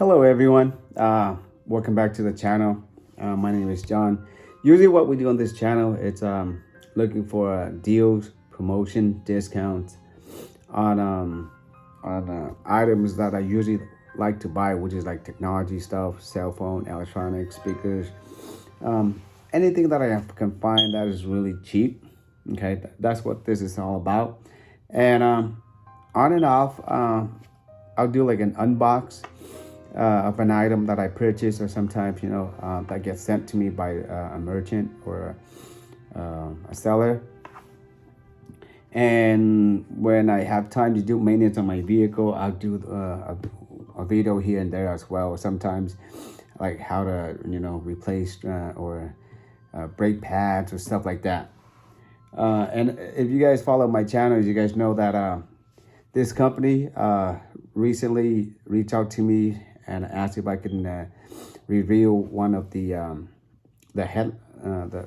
Hello everyone, welcome back to the channel. My name is John. Usually what we do on this channel is looking for deals, promotion, discounts on items that I usually like to buy, which is like technology stuff, cell phone, electronics, speakers, anything that I can find that is really cheap. Okay, that's what this is all about. And on and off, I'll do like an unbox of an item that I purchase, or sometimes that gets sent to me by a merchant or a seller. And when I have time to do maintenance on my vehicle, I'll do a video here and there as well. Sometimes like how to replace or brake pads or stuff like that. And if you guys follow my channel, you guys know that this company recently reached out to me and asked if I can review one of the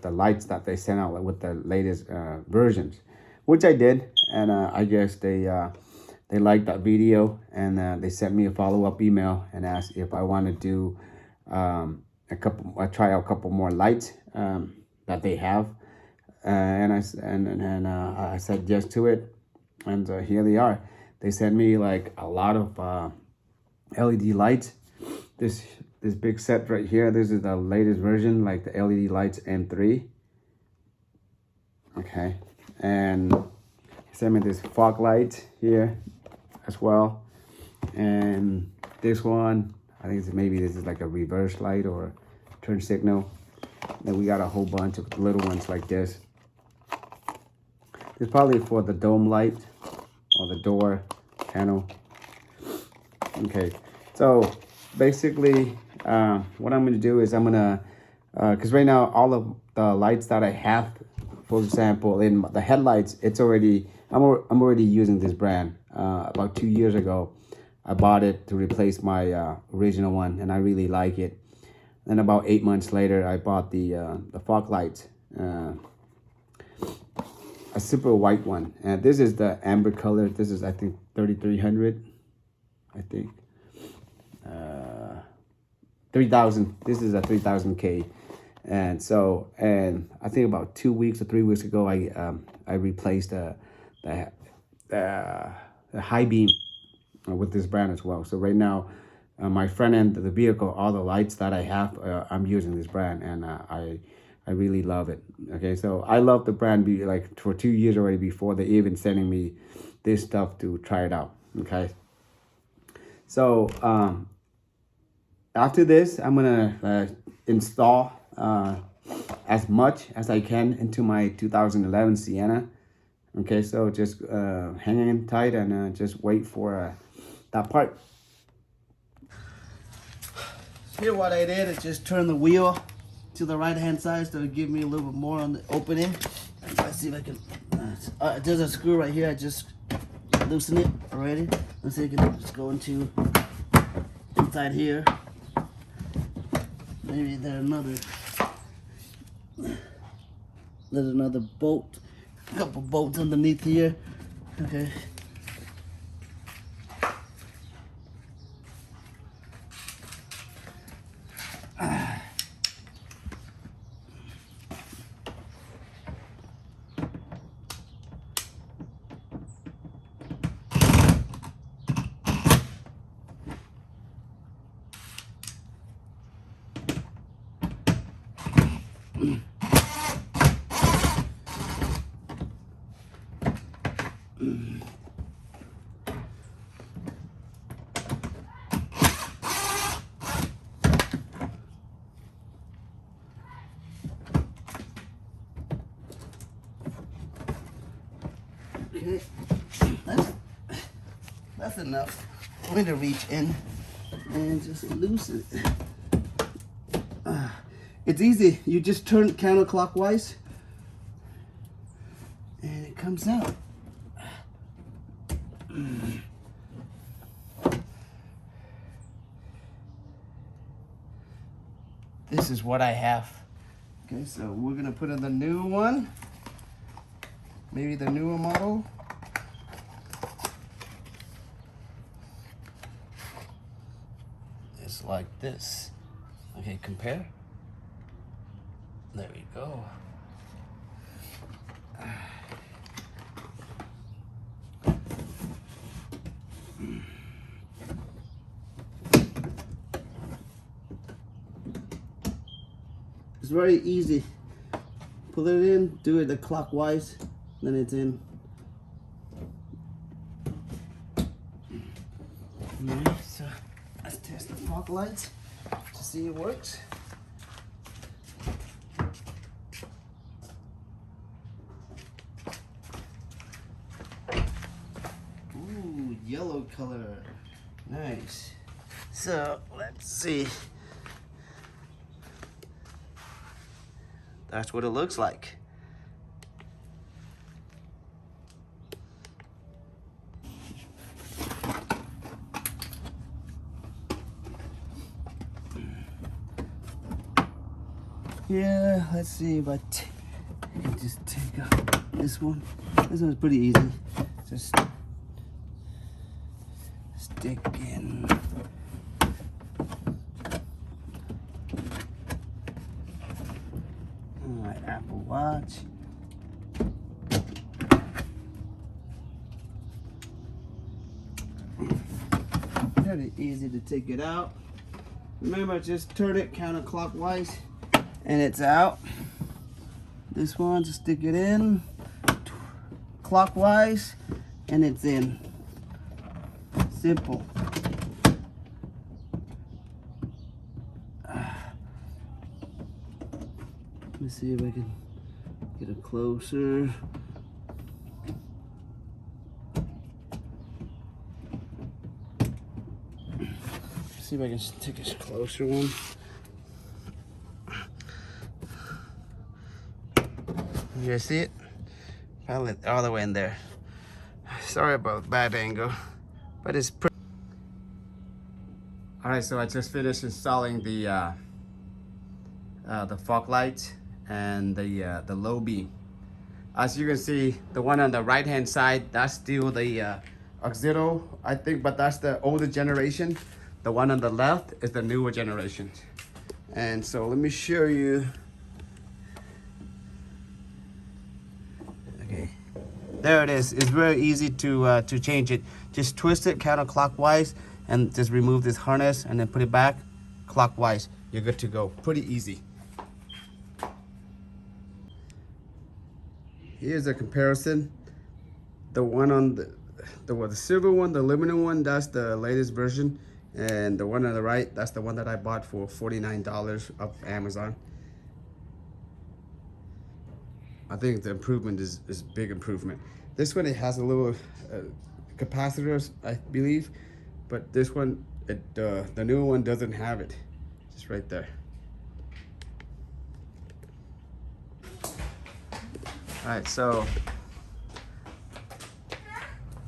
lights that they sent out with the latest versions, which I did, and I guess they liked that video, and they sent me a follow-up email and asked if I want to do try out a couple more lights that they have, and I said yes to it, and here they are. They sent me like a lot of LED lights. This big set right here. This is the latest version, like the LED lights M3. Okay, and sent me this fog light here as well, and this one I think maybe this is like a reverse light or turn signal. Then we got a whole bunch of little ones like this. This is probably for the dome light or the door panel. Okay, so basically what I'm going to do is I'm going to because right now all of the lights that I have, for example, in the headlights, it's already I'm already using this brand. About 2 years ago I bought it to replace my original one, and I really like it. And about 8 months later I bought the fog lights, a super white one, and this is the amber color. This is, I think, 3300, I think 3000. This is a 3000K. And so, and I think about 2 weeks or 3 weeks ago I replaced the high beam with this brand as well. So right now my front end of the vehicle, all the lights that I have, I'm using this brand, and I really love it. Okay, so I love the brand like for 2 years already before they even sending me this stuff to try it out. Okay, so after this I'm gonna install as much as I can into my 2011 Sienna. Okay, so just hanging tight and just wait for that part. Here what I did is just turn the wheel to the right hand side so it give me a little bit more on the opening. Let's see if I can there's a screw right here. I just loosen it already. Let's see if I can just go into inside here. Maybe there's another bolt, a couple bolts underneath here. Okay, okay, that's enough. I'm going to reach in and just loosen it. It's easy. You just turn it counterclockwise and it comes out. This is what I have. Okay, so we're gonna put in the new one, maybe the newer model. is like this. Okay, compare. There we go. It's very easy. Pull it in, do it clockwise, then it's in. Alright, so let's test the fog lights to see it works. Ooh, yellow color. Nice. So let's see. That's what it looks like. Yeah, let's see if I can just take out this one. This one's pretty easy. Just stick in. My Apple Watch. Very easy to take it out. Remember, just turn it counterclockwise and it's out. This one, just stick it in clockwise and it's in. Simple. Let me see if I can get it closer. See if I can take a closer one. You guys see it? I'll let all the way in there. Sorry about bad angle, but it's pretty. All right, so I just finished installing the fog light and the low beam. As you can see, the one on the right hand side, that's still the Auxito, I think, but that's the older generation. The one on the left is the newer generation. And so let me show you. Okay, there it is. It's very easy to change it. Just twist it counterclockwise and just remove this harness and then put it back clockwise. You're good to go. Pretty easy. Here's a comparison. The one on the silver one, the aluminum one, that's the latest version. And the one on the right, that's the one that I bought for $49 off Amazon. I think the improvement is big improvement. This one, it has a little capacitors, I believe. But this one, the new one doesn't have it. Just right there. All right, so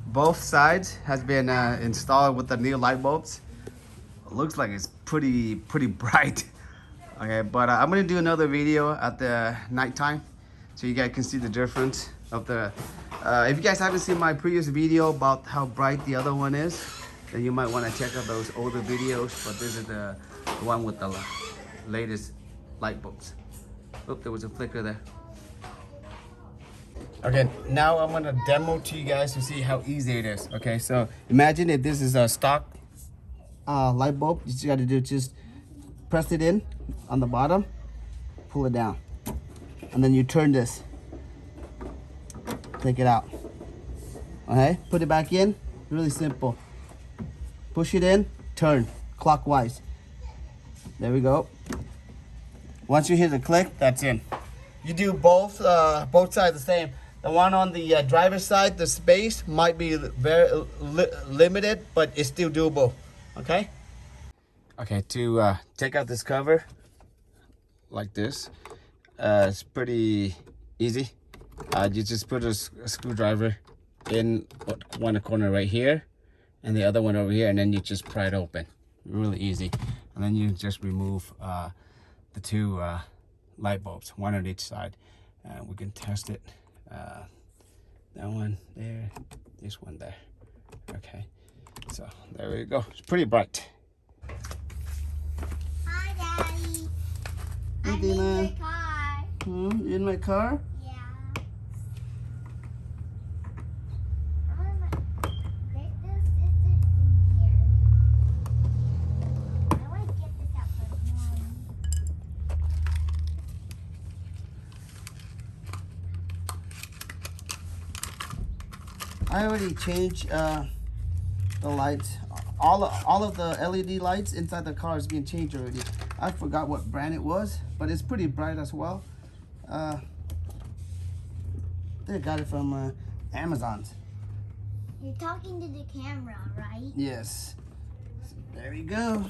both sides has been installed with the new light bulbs. It looks like it's pretty bright. Okay, but I'm gonna do another video at the nighttime so you guys can see the difference of the. If you guys haven't seen my previous video about how bright the other one is, then you might want to check out those older videos. But this is the one with the latest light bulbs. Oh, there was a flicker there. Okay, now I'm gonna demo to you guys to see how easy it is. Okay, so imagine if this is a stock light bulb. You just gotta do, just press it in on the bottom, pull it down, and then you turn this, take it out. Okay, put it back in, really simple. Push it in, turn clockwise. There we go. Once you hit the click, that's in. You do both sides the same. The one on the driver's side, the space might be very limited, but it's still doable. Okay? Okay, to take out this cover like this, it's pretty easy. You just put a screwdriver in one corner right here and the other one over here, and then you just pry it open. Really easy. And then you just remove the two light bulbs, one on each side. We can test it. That one there, this one there. Okay, so there we go. It's pretty bright. anything? I'm in my car. You in my car? Yeah. There's no scissors in here. I want to get this out for Mom. I already changed the lights. All of the LED lights inside the car is being changed already. I forgot what brand it was, but it's pretty bright as well. They got it from Amazon. You're talking to the camera, right? Yes. There we go.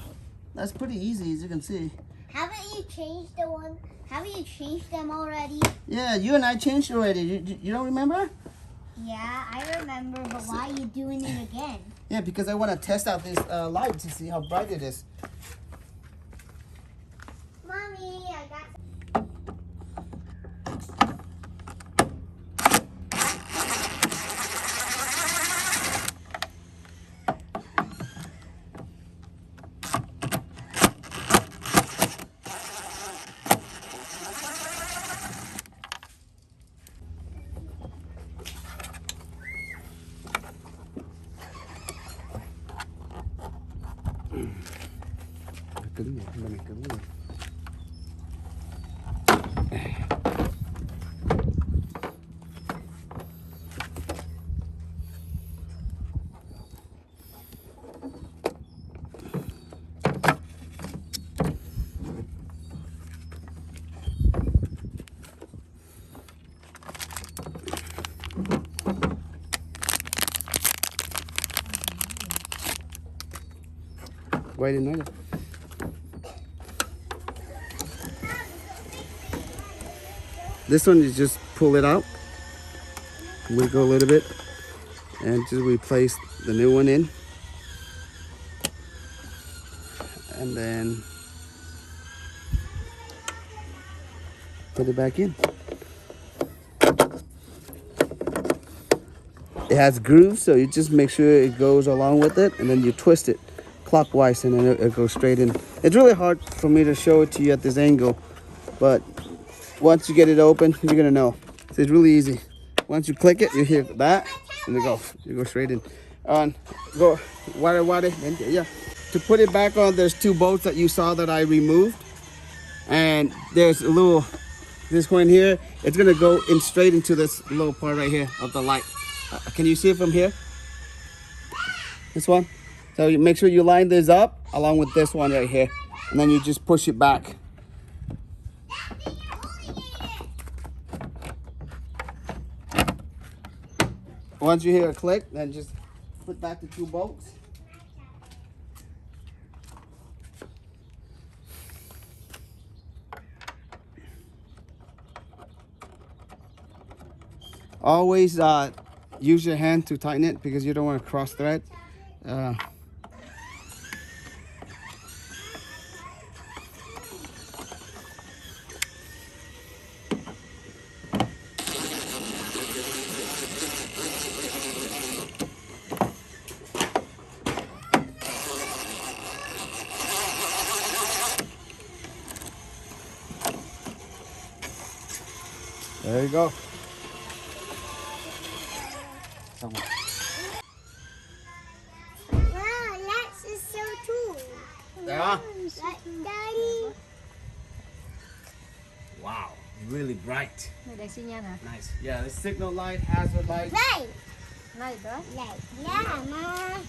That's pretty easy, as you can see. Haven't you changed the one? Haven't you changed them already? Yeah, you and I changed already. You don't remember? Yeah, I remember, but why are you doing it again? Yeah, because I want to test out this light to see how bright it is. Mommy, I got... Why didn't know that? This one, you just pull it out, wiggle a little bit, and just replace the new one in. And then put it back in. It has grooves, so you just make sure it goes along with it, and then you twist it clockwise, and then it goes straight in. It's really hard for me to show it to you at this angle, but once you get it open, you're gonna know. So it's really easy. Once you click it, you hear that, and you go straight in. Go water, and yeah. To put it back on, there's two bolts that you saw that I removed, and there's a little, this one here, it's gonna go in straight into this little part right here of the light. Can you see it from here? This one? So you make sure you line this up along with this one right here, and then you just push it back. Once you hear a click, then just put back the two bolts. Always use your hand to tighten it because you don't want to cross thread. There you go. Wow, that's just so cool. Yeah. Daddy. Wow, really bright. Đây xi nha hả? Nice. Yeah, the signal light, hazard light. Right. Này đó. Like, yeah, Mom.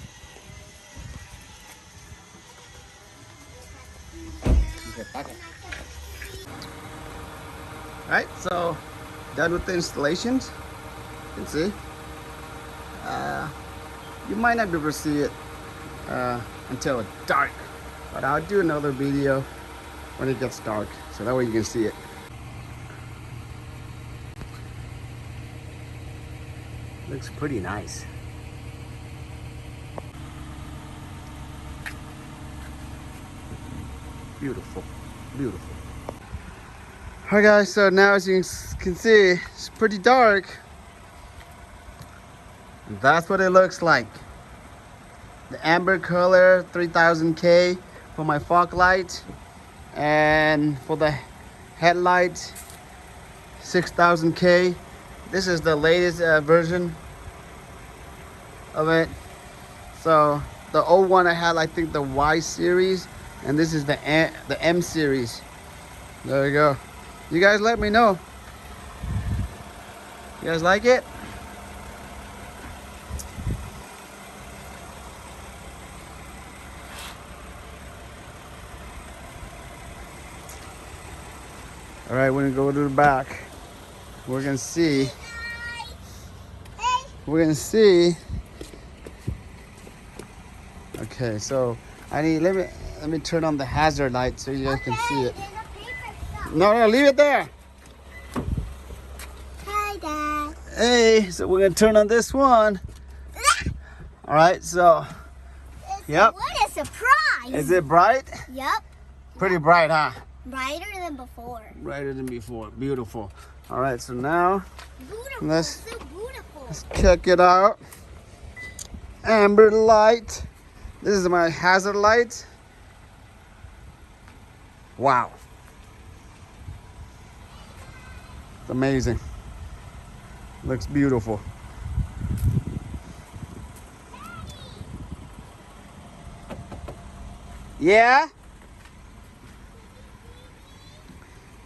Okay, back it. Alright, so done with the installations. You can see. You might not be able to see it until it's dark, but I'll do another video when it gets dark, so that way you can see it. Looks pretty nice. Beautiful, beautiful. Alright guys, so now as you can see, it's pretty dark. That's what it looks like. The amber color 3000K for my fog light, and for the headlight, 6000K. This is the latest version of it. So the old one I had, I think the Y series, and this is the M series. There we go. You guys let me know. You guys like it? All right, we're gonna go to the back. We're gonna see. We're gonna see. Okay, so let me turn on the hazard light so you guys can see it. No, leave it there. Hi, Dad. Hey, so we're gonna turn on this one. All right, so yep. What a surprise! Is it bright? Yep. Pretty bright, huh? Brighter than before. Brighter than before. Beautiful. All right, so now Beautiful. Let's- So beautiful. let's check it out. Amber light. This is my hazard light. Wow. It's amazing. Looks beautiful. Yeah?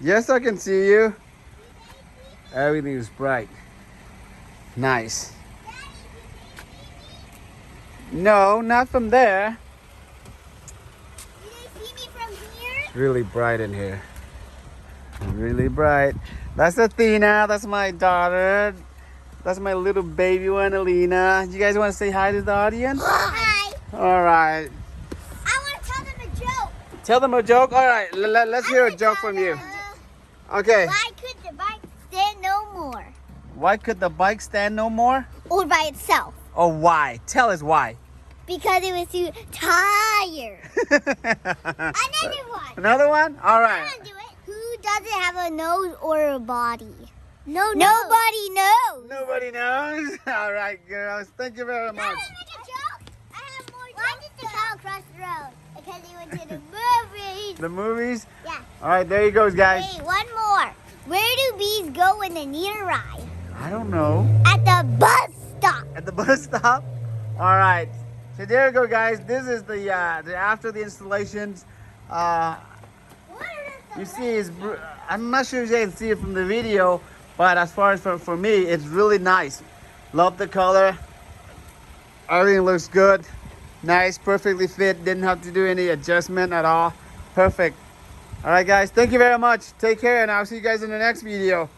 Yes, I can see you. Everything is bright. Nice. No, not from there. Do they see me from here? It's really bright in here. Really bright. That's Athena. That's my daughter. That's my little baby one, Alina. You guys want to say hi to the audience? Hi. All right. I want to tell them a joke. Tell them a joke. All right. Let's hear a joke from you. Okay. Why could the bike stand no more? Why could the bike stand no more? Or by itself? Oh, why? Tell us why. Because it was too tired. Another one. Another one? All I right. want to do it. Who doesn't have a nose or a body? No, nobody knows. Nobody knows. All right, girls. Thank you very much. I have more. Why did the cow cross the road? Because he went to the movies. The movies? Yeah. All right, there you go, guys. Hey, one more. Where do bees go when they need a ride? I don't know. At the bus stop. At the bus stop? All right. So there you go, guys. This is the after the installations. You see, I'm not sure if you can see it from the video, but as far as for me, it's really nice. Love the color. Everything looks good. Nice, perfectly fit. Didn't have to do any adjustment at all. Perfect. All right, guys. Thank you very much. Take care, and I'll see you guys in the next video.